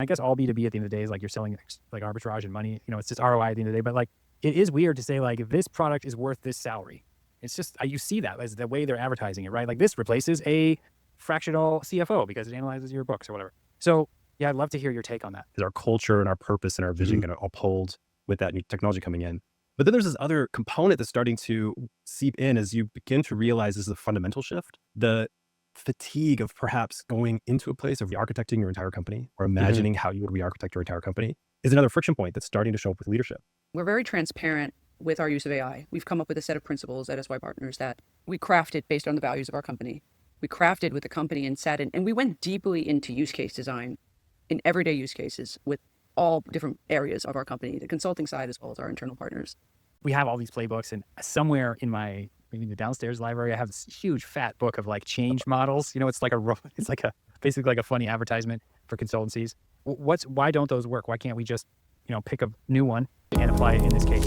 I guess all B2B at the end of the day is like you're selling like arbitrage and money. It's just ROI at the end of the day. But like it is weird to say like this product is worth this salary. It's just you see that as the way they're advertising it, right? Like this replaces a fractional CFO because it analyzes your books or whatever. So yeah, I'd love to hear your take on that. Is our culture and our purpose and our vision going to uphold with that new technology coming in? But then there's this other component that's starting to seep in as you begin to realize this is a fundamental shift. The fatigue of perhaps going into a place of re-architecting your entire company or imagining how you would re-architect your entire company is another friction point that's starting to show up with leadership. We're very transparent with our use of AI. We've come up with a set of principles at SY Partners that we crafted based on the values of our company. We crafted with the company and sat in, and we went deeply into use case design in everyday use cases with all different areas of our company, the consulting side as well as our internal partners. We have all these playbooks, and somewhere in maybe the downstairs library, I have this huge fat book of like change models. It's like basically like a funny advertisement for consultancies. Why don't those work? Why can't we just, pick a new one and apply it in this case?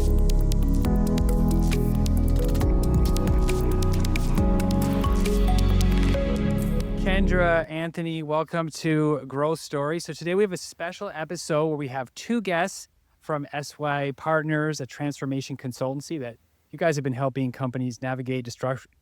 Kendra, Anthony, welcome to Growth Story. So today we have a special episode where we have two guests from SY Partners, a transformation consultancy that you guys have been helping companies navigate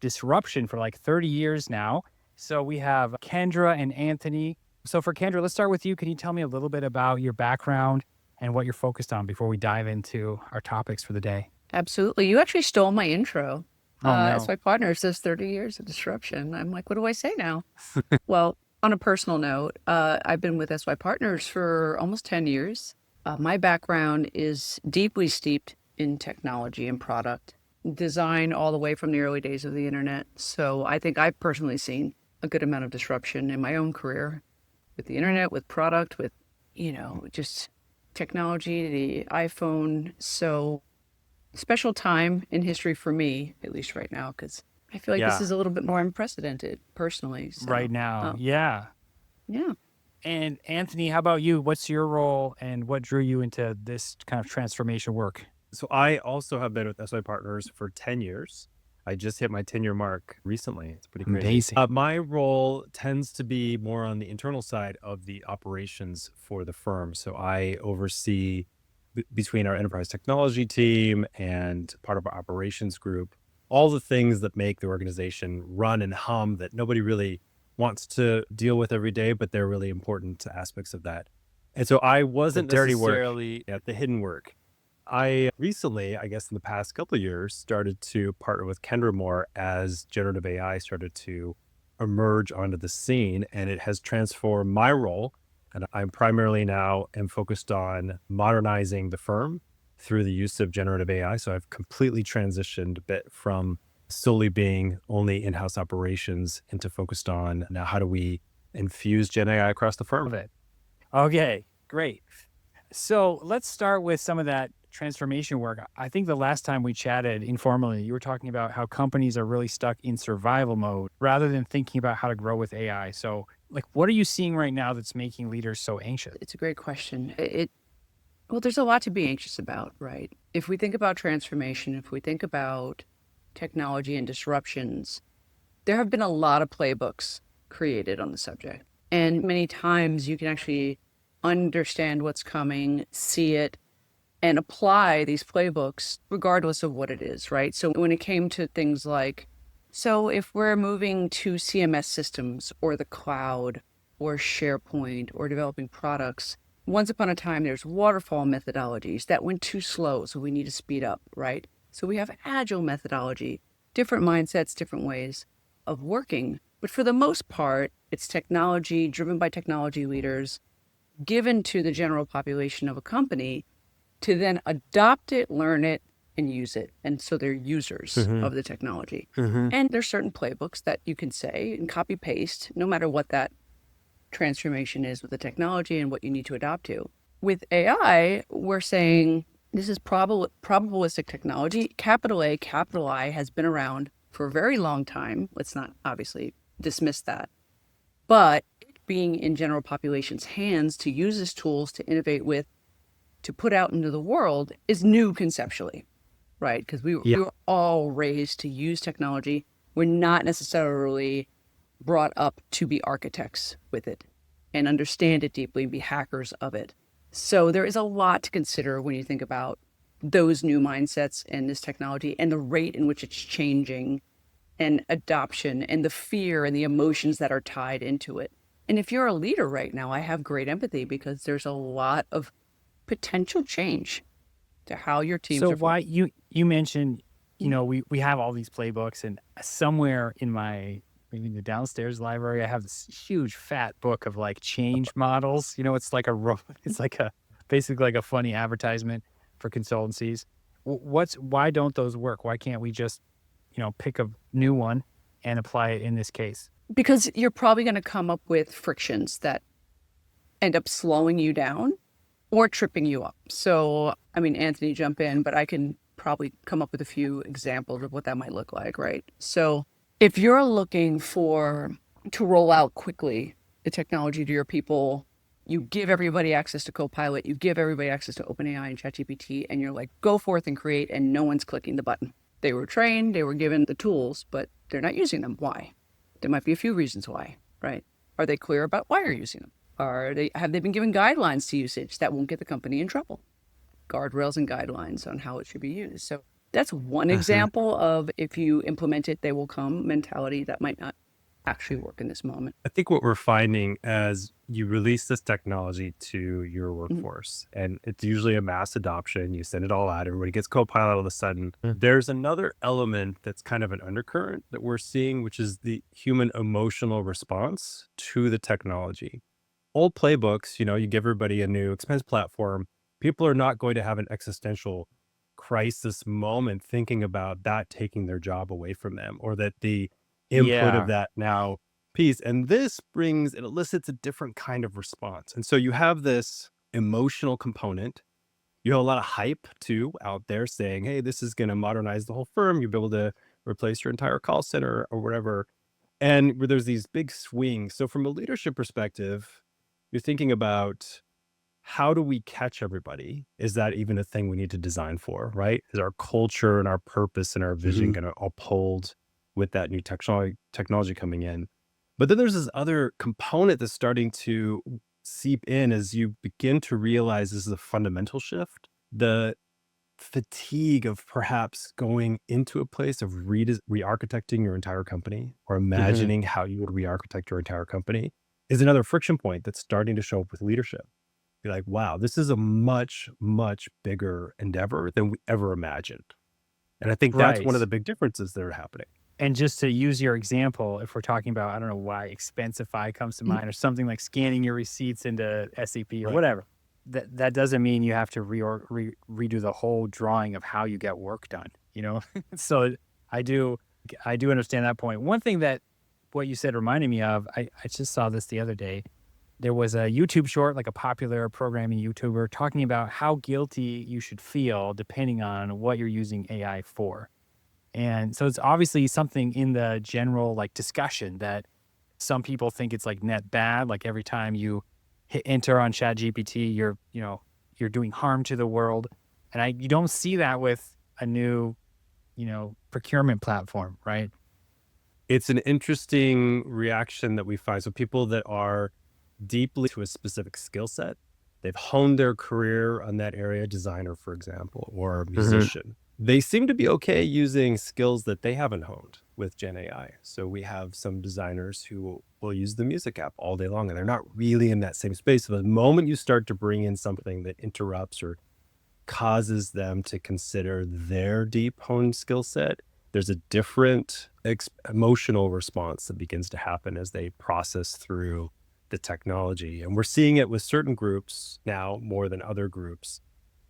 disruption for like 30 years now. So we have Kendra and Anthony. So for Kendra, let's start with you. Can you tell me a little bit about your background and what you're focused on before we dive into our topics for the day? Absolutely. You actually stole my intro. Oh, no. SY Partners says 30 years of disruption. I'm like, what do I say now? Well, on a personal note, I've been with SY Partners for almost 10 years. My background is deeply steeped in technology and product design all the way from the early days of the internet. So I think I've personally seen a good amount of disruption in my own career with the internet, with product, with, just technology, the iPhone. So special time in history for me, at least right now, because I feel like this is a little bit more unprecedented personally. So, right now. Yeah. Yeah. And Anthony, how about you? What's your role and what drew you into this kind of transformation work? So I also have been with SY Partners for 10 years. I just hit my 10-year mark recently. It's pretty crazy. Amazing. My role tends to be more on the internal side of the operations for the firm. So I oversee between our enterprise technology team and part of our operations group, all the things that make the organization run and hum that nobody really wants to deal with every day, but they're really important aspects of that. And so I wasn't dirty work. necessarily at the hidden work. I recently, I guess in the past couple of years, started to partner with Kendra more as generative AI started to emerge onto the scene, and it has transformed my role. And I'm primarily now am focused on modernizing the firm through the use of generative AI. So I've completely transitioned a bit from solely being only in-house operations into focused on now how do we infuse Gen AI across the firm. Okay, great. So let's start with some of that transformation work. I think the last time we chatted informally, you were talking about how companies are really stuck in survival mode rather than thinking about how to grow with AI. So like, what are you seeing right now that's making leaders so anxious? It's a great question. Well, there's a lot to be anxious about, right? If we think about transformation, if we think about technology and disruptions, there have been a lot of playbooks created on the subject. And many times you can actually understand what's coming, see it, and apply these playbooks regardless of what it is, right? So when it came to things like, so if we're moving to CMS systems or the cloud or SharePoint or developing products, once upon a time, there's waterfall methodologies that went too slow, so we need to speed up, right? So we have agile methodology, different mindsets, different ways of working. But for the most part, it's technology driven by technology leaders given to the general population of a company to then adopt it, learn it, and use it. And so they're users of the technology. And there's certain playbooks that you can say and copy paste, no matter what that transformation is with the technology and what you need to adopt to. With AI, we're saying this is probabilistic technology. Capital A, capital I has been around for a very long time. Let's not obviously dismiss that. But being in general population's hands to use these tools to innovate with, to put out into the world is new conceptually, right? Because we were all raised to use technology. We're not necessarily brought up to be architects with it. and understand it deeply and be hackers of it. So there is a lot to consider when you think about those new mindsets and this technology and the rate in which it's changing and adoption and the fear and the emotions that are tied into it. And if you're a leader right now, I have great empathy because there's a lot of potential change to how your teams So are. why you mentioned, we have all these playbooks, and somewhere in maybe in the downstairs library, I have this huge fat book of like change models. It's like it's like basically like a funny advertisement for consultancies. Why don't those work? Why can't we just, pick a new one and apply it in this case? Because you're probably going to come up with frictions that end up slowing you down or tripping you up. So, I mean, Anthony, jump in, but I can probably come up with a few examples of what that might look like, right? So if you're looking to roll out quickly the technology to your people, you give everybody access to Copilot, you give everybody access to OpenAI and ChatGPT, and you're like, go forth and create, and no one's clicking the button. They were trained, they were given the tools, but they're not using them. Why? There might be a few reasons why, right? Are they clear about why you're using them? Have they been given guidelines to usage that won't get the company in trouble? Guardrails and guidelines on how it should be used. So that's one example of if you implement it, they will come mentality that might not actually work in this moment. I think what we're finding as you release this technology to your workforce, and it's usually a mass adoption, you send it all out, everybody gets Copilot all of a sudden. There's another element that's kind of an undercurrent that we're seeing, which is the human emotional response to the technology. Old playbooks, you give everybody a new expense platform. People are not going to have an existential crisis moment thinking about that taking their job away from them, or that the input of that now piece. And this it elicits a different kind of response. And so you have this emotional component. You have a lot of hype too out there saying, hey, this is going to modernize the whole firm. You'll be able to replace your entire call center or whatever. And where there's these big swings. So from a leadership perspective, you're thinking about, how do we catch everybody? Is that even a thing we need to design for, right? Is our culture and our purpose and our vision going to uphold with that new technology coming in? But then there's this other component that's starting to seep in as you begin to realize this is a fundamental shift. The fatigue of perhaps going into a place of re-architecting your entire company, or imagining how you would re-architect your entire company, is another friction point that's starting to show up with leadership. Be like, wow, this is a much, much bigger endeavor than we ever imagined. And I think that's one of the big differences that are happening. And just to use your example, if we're talking about, I don't know why Expensify comes to mind, or something like scanning your receipts into SAP or whatever, that doesn't mean you have to redo the whole drawing of how you get work done, So I do understand that point. One thing that what you said reminded me of, I just saw this the other day. There was a YouTube short, like a popular programming YouTuber, talking about how guilty you should feel depending on what you're using AI for. And so it's obviously something in the general like discussion that some people think it's like net bad. Like every time you hit enter on ChatGPT, you're doing harm to the world. And you don't see that with a new, procurement platform, right? It's an interesting reaction that we find. So people that are deeply to a specific skill set, they've honed their career on that area, designer, for example, or musician. They seem to be okay using skills that they haven't honed with Gen AI. So we have some designers who will use the music app all day long, and they're not really in that same space. So the moment you start to bring in something that interrupts or causes them to consider their deep honed skill set, there's a different emotional response that begins to happen as they process through the technology. And we're seeing it with certain groups now more than other groups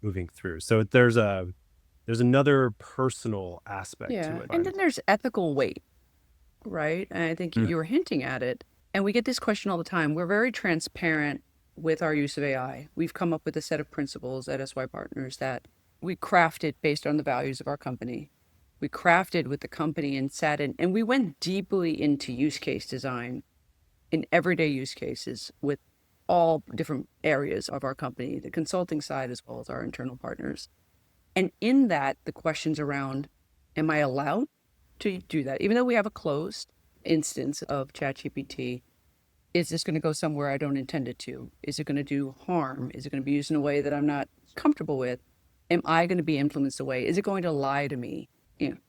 moving through. So there's another personal aspect to it. And then there's ethical weight, right? And I think you were hinting at it. And we get this question all the time. We're very transparent with our use of AI. We've come up with a set of principles at SY Partners that we crafted based on the values of our company. We crafted with the company and sat in, and we went deeply into use case design in everyday use cases with all different areas of our company, the consulting side as well as our internal partners. And in that, the questions around, am I allowed to do that? Even though we have a closed instance of ChatGPT, Is this going to go somewhere I don't intend it to? Is it going to do harm? Is it going to be used in a way that I'm not comfortable with? Am I going to be influenced away? Is it going to lie to me?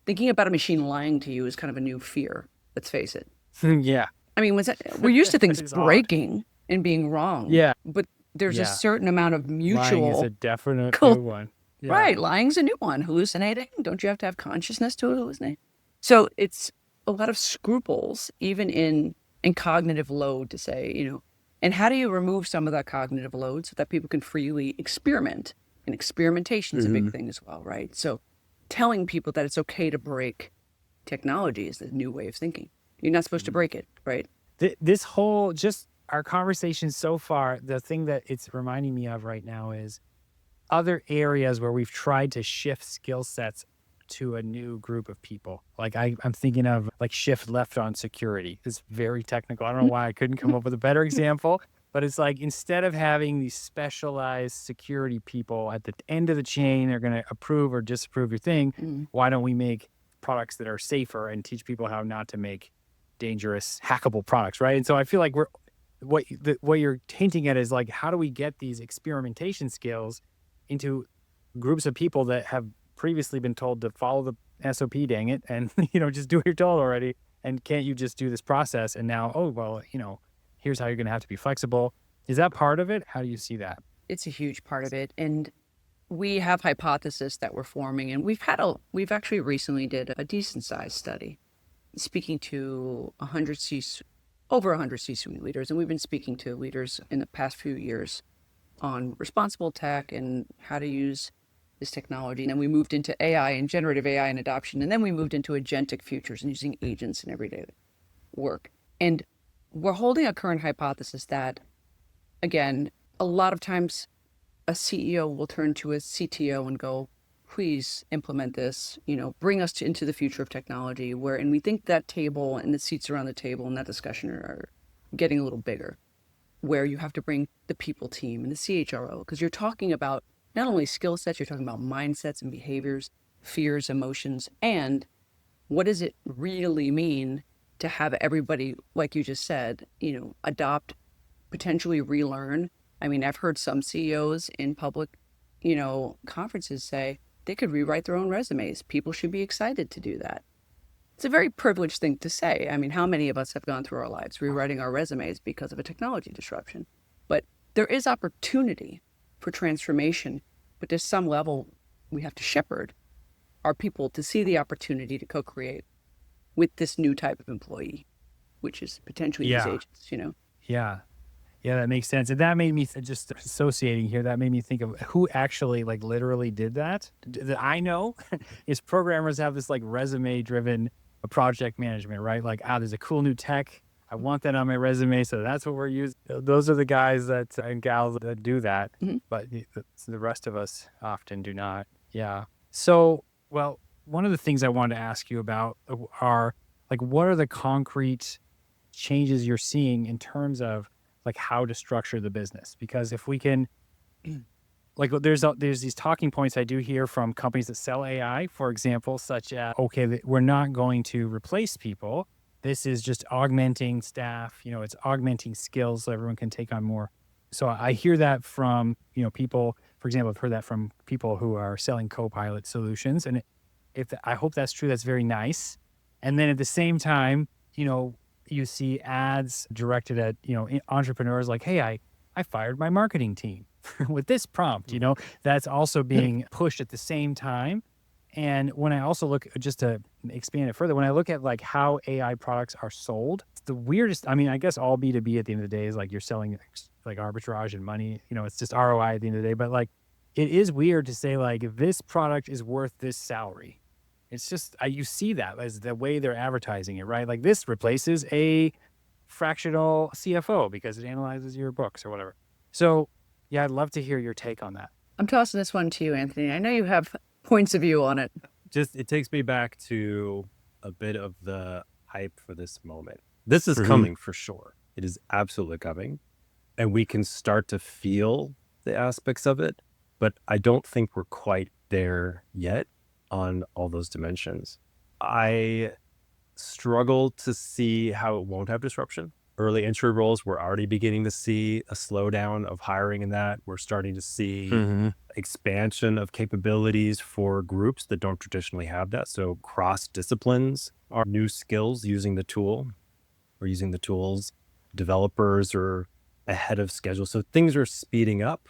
Thinking about a machine lying to you is kind of a new fear. Let's face it. Yeah. I mean, we're used to things It's odd. breaking and being wrong. Yeah. But there's a Yeah. certain amount of Lying is mutual. a definite Cool. new one. Yeah. Right. Lying's a new one. Hallucinating. Don't you have to have consciousness to hallucinate? So it's a lot of scruples, even in cognitive load to say, and how do you remove some of that cognitive load so that people can freely experiment? And experimentation is a big thing as well, right? So telling people that it's okay to break technology is the new way of thinking. You're not supposed to break it, right? This whole, just our conversation so far, the thing that it's reminding me of right now is other areas where we've tried to shift skill sets to a new group of people. Like I'm thinking of like shift left on security. It's very technical. I don't know why I couldn't come up with a better example, but it's like instead of having these specialized security people at the end of the chain, they're going to approve or disapprove your thing. Why don't we make products that are safer and teach people how not to make dangerous hackable products, right? And so I feel like what you're hinting at is like, how do we get these experimentation skills into groups of people that have previously been told to follow the SOP, dang it, and just do what you're told already, and can't you just do this process? And now, oh well, here's how you're going to have to be flexible. Is that part of it? How do you see that? It's a huge part of it, and we have hypotheses that we're forming, and we've actually recently did a decent sized study speaking to over 100 C-suite leaders, and we've been speaking to leaders in the past few years on responsible tech and how to use this technology. And then we moved into AI and generative AI and adoption, and then we moved into agentic futures and using agents in everyday work. And we're holding a current hypothesis that, again, a lot of times a CEO will turn to a CTO and go, please implement this, bring us into the future of technology, and we think that table and the seats around the table and that discussion are getting a little bigger, where you have to bring the people team and the CHRO, because you're talking about not only skill sets, you're talking about mindsets and behaviors, fears, emotions, and what does it really mean to have everybody, like you just said, adopt, potentially relearn. I mean, I've heard some CEOs in public, conferences say they could rewrite their own resumes. People should be excited to do that. It's a very privileged thing to say. I mean, how many of us have gone through our lives rewriting our resumes because of a technology disruption? But there is opportunity for transformation, but there's some level we have to shepherd our people to see the opportunity to co-create with this new type of employee, which is potentially these agents, Yeah. Yeah, that makes sense. And that made me just associating here, that made me think of who actually like literally did that. That I know is programmers have this like resume driven project management, right? Like, there's a cool new tech. I want that on my resume. So that's what we're using. Those are the guys and gals that do that. But the rest of us often do not. Yeah. So, well, one of the things I wanted to ask you about are like, what are the concrete changes you're seeing in terms of like how to structure the business? Because if we can, like, there's these talking points I do hear from companies that sell AI, for example, such as, okay, we're not going to replace people. This is just augmenting staff, it's augmenting skills so everyone can take on more. So I hear that from, people, for example, I've heard that from people who are selling co-pilot solutions. And I hope that's true, that's very nice. And then at the same time, you see ads directed at, entrepreneurs like, hey, I fired my marketing team with this prompt, that's also being pushed at the same time. And when I also look, just to expand it further, when I look at like how AI products are sold, it's the weirdest. I mean, I guess all B2B at the end of the day is like you're selling like arbitrage and money, it's just ROI at the end of the day. But like, it is weird to say like, this product is worth this salary. It's just, you see that as the way they're advertising it, right? Like this replaces a fractional CFO because it analyzes your books or whatever. So yeah, I'd love to hear your take on that. I'm tossing this one to you, Anthony. I know you have points of view on it. It takes me back to a bit of the hype for this moment. This is coming for sure. It is absolutely coming. And we can start to feel the aspects of it, but I don't think we're quite there yet on all those dimensions. I struggle to see how it won't have disruption early entry roles, we're already beginning to see a slowdown of hiring in that. We're starting to see expansion of capabilities for groups that don't traditionally have that. So cross disciplines are new skills using the tool or using the tools. Developers are ahead of schedule. So things are speeding up,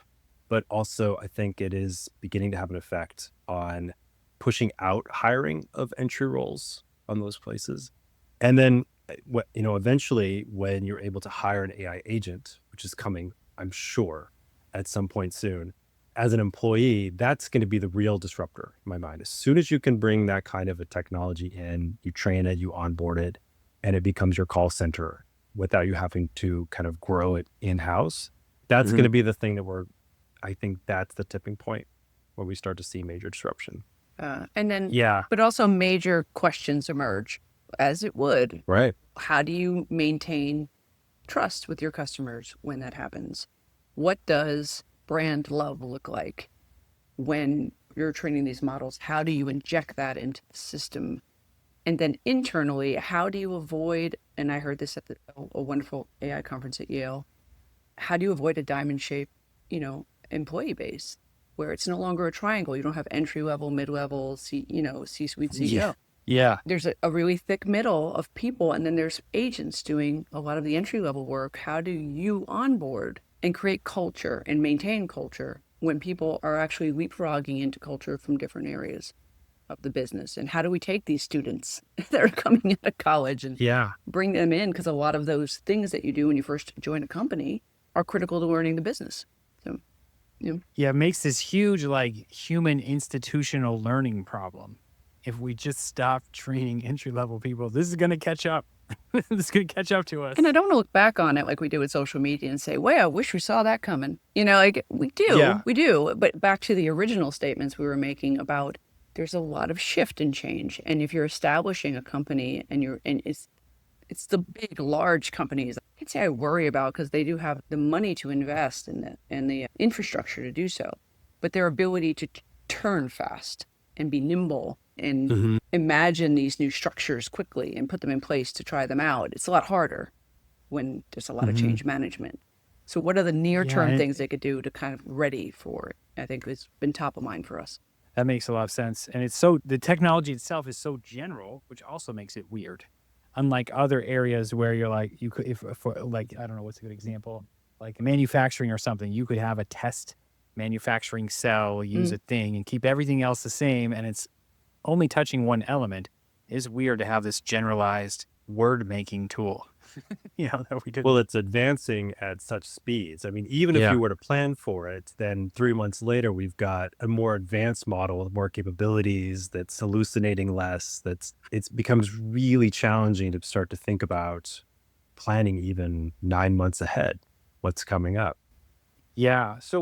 but also I think it is beginning to have an effect on pushing out hiring of entry roles on those places. And then eventually when you're able to hire an AI agent, which is coming, I'm sure, at some point soon, as an employee, that's going to be the real disruptor in my mind. As soon as you can bring that kind of a technology in, you train it, you onboard it, and it becomes your call center without you having to kind of grow it in-house, that's going to be the thing I think that's the tipping point where we start to see major disruption. And then, Yeah. but also major questions emerge, as it would. Right. How do you maintain trust with your customers when that happens? What does brand love look like when you're training these models? How do you inject that into the system? And then internally, how do you avoid, and I heard this at a wonderful AI conference at Yale, how do you avoid a diamond shape, employee base where it's no longer a triangle? You don't have entry level, mid-level, C-suite CEO. Yeah. There's a really thick middle of people, and then there's agents doing a lot of the entry level work. How do you onboard and create culture and maintain culture when people are actually leapfrogging into culture from different areas of the business? And how do we take these students that are coming out of college and bring them in? Because a lot of those things that you do when you first join a company are critical to learning the business. So, Yeah, it makes this huge human institutional learning problem. If we just stop training entry-level people, this is going to catch up. This is going to catch up to us. And I don't want to look back on it like we do with social media and say, well, I wish we saw that coming. We do. But back to the original statements we were making about there's a lot of shift and change. And if you're establishing a company and it's the big, large companies, I can't say I worry about because they do have the money to invest in the infrastructure to do so. But their ability to turn fast and be nimble and imagine these new structures quickly and put them in place to try them out. It's a lot harder when there's a lot of change management. So what are the near-term things they could do to kind of ready for it? I think it's been top of mind for us. That makes a lot of sense. And the technology itself is so general, which also makes it weird. Unlike other areas where you're I don't know, what's a good example? Like manufacturing or something, you could have a test manufacturing cell, use a thing and keep everything else the same. And it's only touching one element. It's weird to have this generalized word making tool, that we did. Well, it's advancing at such speeds. I mean, even if you were to plan for it, then 3 months later, we've got a more advanced model with more capabilities that's hallucinating less. It becomes really challenging to start to think about planning even 9 months ahead, what's coming up. Yeah. So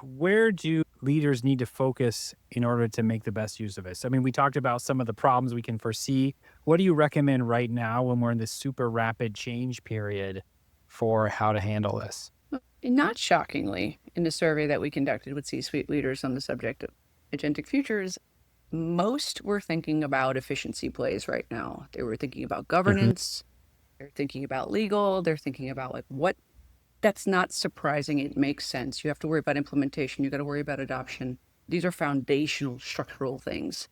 where do leaders need to focus in order to make the best use of this? I mean, we talked about some of the problems we can foresee. What do you recommend right now when we're in this super rapid change period for how to handle this? Not shockingly, in the survey that we conducted with C-suite leaders on the subject of agentic futures, most were thinking about efficiency plays right now. They were thinking about governance. They're thinking about legal. They're thinking about what. That's not surprising. It makes sense. You have to worry about implementation. You got to worry about adoption. These are foundational structural things.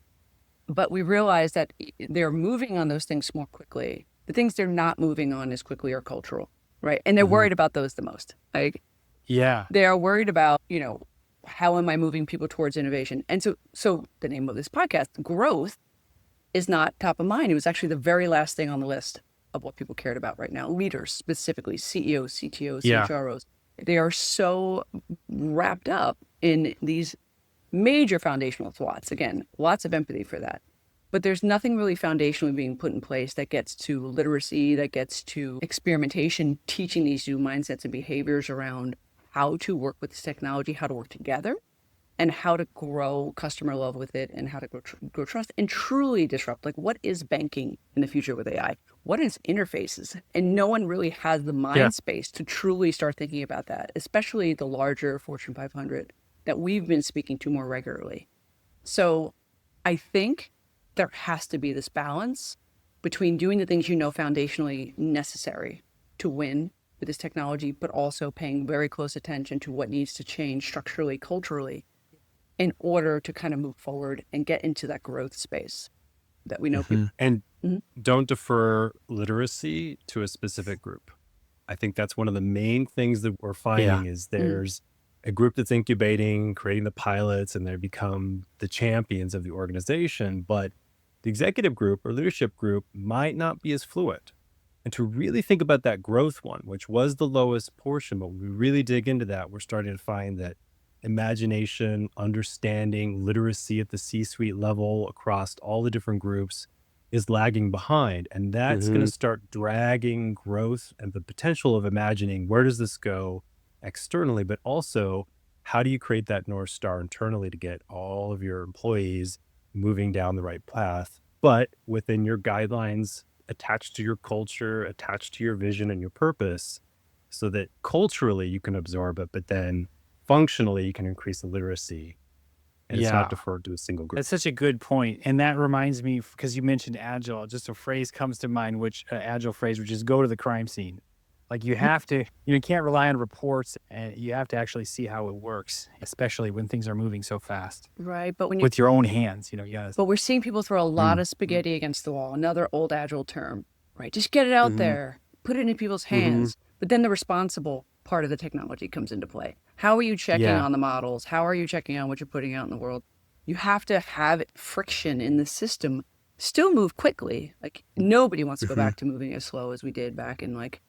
But we realize that they're moving on those things more quickly. The things they're not moving on as quickly are cultural, right? And they're worried about those the most. They are worried about, how am I moving people towards innovation? And so the name of this podcast, growth, is not top of mind. It was actually the very last thing on the list of what people cared about right now. Leaders, specifically CEOs, CTOs, CHROs, they are so wrapped up in these major foundational thoughts. Again, lots of empathy for that. But there's nothing really foundationally being put in place that gets to literacy, that gets to experimentation, teaching these new mindsets and behaviors around how to work with this technology, how to work together, and how to grow customer love with it, and how to grow trust and truly disrupt. Like, what is banking in the future with AI? What is interfaces? And no one really has the mind space to truly start thinking about that, especially the larger Fortune 500 that we've been speaking to more regularly. So I think there has to be this balance between doing the things foundationally necessary to win with this technology, but also paying very close attention to what needs to change structurally, culturally, in order to kind of move forward and get into that growth space that we know people. And Mhm. don't defer literacy to a specific group. I think that's one of the main things that we're finding is there's a group that's incubating, creating the pilots, and they become the champions of the organization. But the executive group or leadership group might not be as fluent. And to really think about that growth one, which was the lowest portion, but when we really dig into that, we're starting to find that imagination, understanding, literacy at the C-suite level across all the different groups is lagging behind. And that's going to start dragging growth and the potential of imagining where does this go externally, but also how do you create that North Star internally to get all of your employees moving down the right path, but within your guidelines, attached to your culture, attached to your vision and your purpose, so that culturally you can absorb it, but then functionally you can increase the literacy and it's not deferred to a single group. That's such a good point. And that reminds me, because you mentioned agile, just a phrase comes to mind, agile phrase, which is go to the crime scene. Like you have to, you can't rely on reports, and you have to actually see how it works, especially when things are moving so fast. Right. But when with your own hands, yes. But we're seeing people throw a lot of spaghetti against the wall, another old agile term, right? Just get it out there, put it in people's hands. But then the responsible part of the technology comes into play. How are you checking on the models? How are you checking on what you're putting out in the world? You have to have friction in the system, still move quickly. Like nobody wants to go back to moving as slow as we did back in like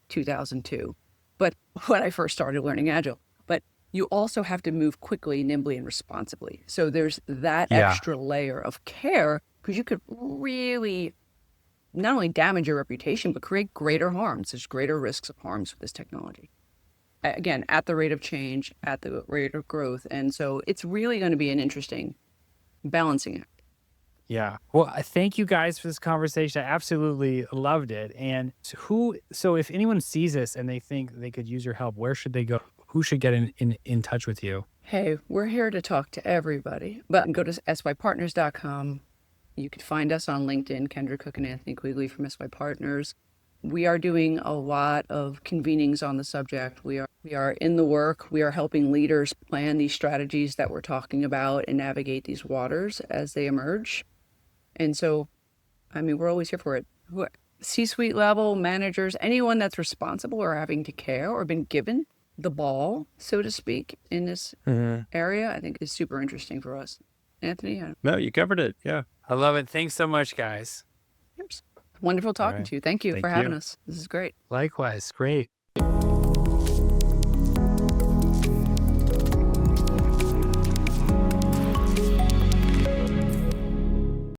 2002. But when I first started learning agile, but you also have to move quickly, nimbly, and responsibly. So there's that extra layer of care, because you could really not only damage your reputation, but create greater harms. There's greater risks of harms with this technology. Again, at the rate of change, at the rate of growth. And so it's really going to be an interesting balancing act. Yeah. Well, I thank you guys for this conversation. I absolutely loved it. And so if anyone sees this and they think they could use your help, where should they go? Who should get in touch with you? Hey, we're here to talk to everybody, but go to sypartners.com. You can find us on LinkedIn, Kendra, Cooke, and Anthony Quigley from SY Partners. We are doing a lot of convenings on the subject. We are in the work. We are helping leaders plan these strategies that we're talking about and navigate these waters as they emerge. And so, we're always here for it. C-suite level managers, anyone that's responsible or having to care or been given the ball, so to speak, in this area, I think is super interesting for us. Anthony? No, you covered it. Yeah. I love it. Thanks so much, guys. Wonderful talking to you. Thank you for having us. This is great. Likewise. Great.